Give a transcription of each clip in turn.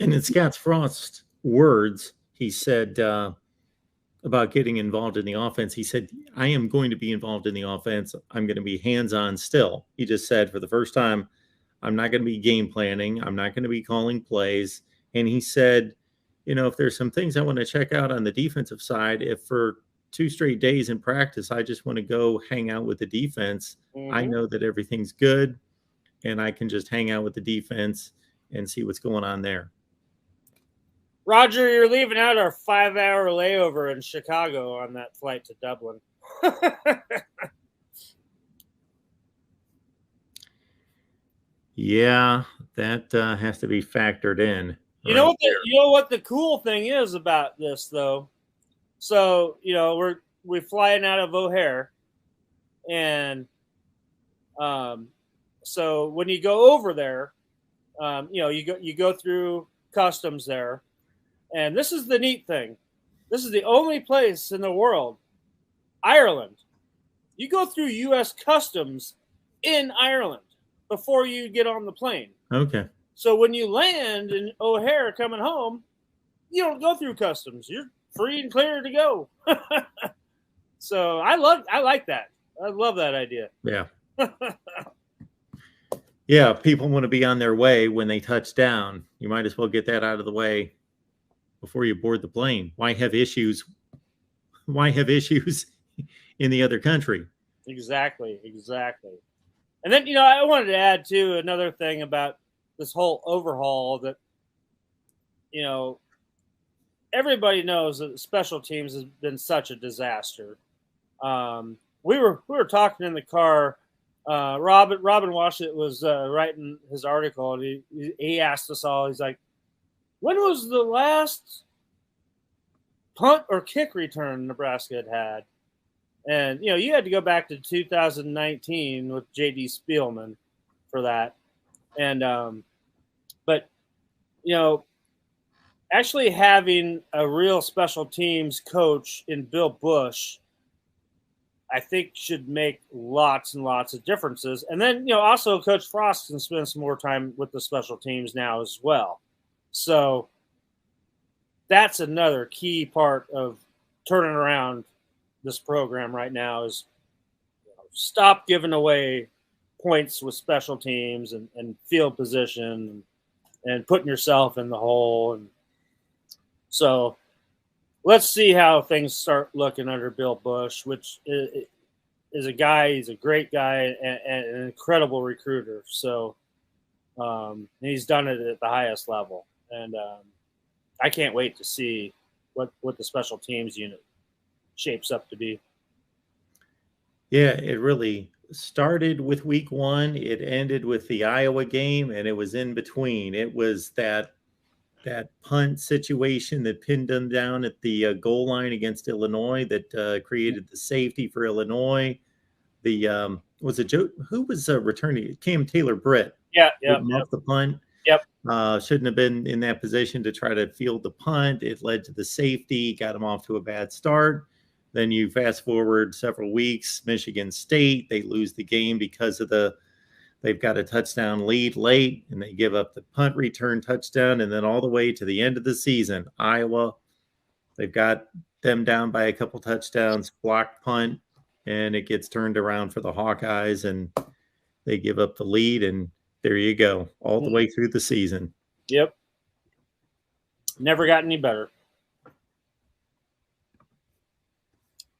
And in Scott Frost's words, he said about getting involved in the offense, he said, I am going to be involved in the offense. I'm going to be hands-on still. He just said, for the first time, I'm not going to be game planning. I'm not going to be calling plays. And he said, if there's some things I want to check out on the defensive side, if for 2 straight days in practice, I just want to go hang out with the defense, I know that everything's good, and I can just hang out with the defense and see what's going on there. Roger, you're leaving out our 5-hour layover in Chicago on that flight to Dublin. Yeah, that has to be factored in. You know what the cool thing is about this, though? So, we're flying out of O'Hare, and so when you go over there, you go through customs there, and this is the neat thing. This is the only place in the world, Ireland. You go through U.S. customs in Ireland before you get on the plane. Okay. So when you land in O'Hare coming home, you don't go through customs. You're free and clear to go. So I like that. I love that idea. Yeah. Yeah, people want to be on their way when they touch down. You might as well get that out of the way before you board the plane. Why have issues? Why have issues in the other country? Exactly. And then, I wanted to add, too, another thing about this whole overhaul that, everybody knows that special teams has been such a disaster. We were talking in the car. Robin Washut was writing his article, and he asked us all, he's like, when was the last punt or kick return Nebraska had? And, you had to go back to 2019 with J.D. Spielman for that. And, but, actually having a real special teams coach in Bill Bush, I think should make lots and lots of differences. And then, also Coach Frost can spend some more time with the special teams now as well. So that's another key part of turning around this program right now is stop giving away points with special teams and field position and putting yourself in the hole. And so let's see how things start looking under Bill Bush, which is a guy, he's a great guy and an incredible recruiter. So he's done it at the highest level. And I can't wait to see what the special teams unit shapes up to be. Yeah, it really started with week 1. It ended with the Iowa game, and it was in between. It was that punt situation that pinned them down at the goal line against Illinois that created the safety for Illinois. The was it Joe? Who was returning? Cam Taylor-Britt. Yeah. Off the punt. Yep. Shouldn't have been in that position to try to field the punt. It led to the safety, got him off to a bad start. Then you fast forward several weeks, Michigan State, they lose the game because of they've got a touchdown lead late, and they give up the punt return touchdown. And then all the way to the end of the season, Iowa, they've got them down by a couple touchdowns, blocked punt, and it gets turned around for the Hawkeyes, and they give up the lead, and there you go, all the way through the season. Yep. Never got any better.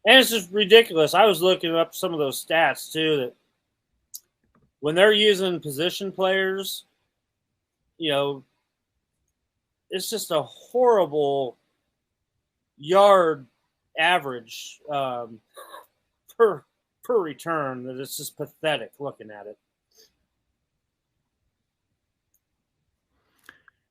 And it's just ridiculous. I was looking up some of those stats, too, that when they're using position players, it's just a horrible yard average per return that it's just pathetic looking at it.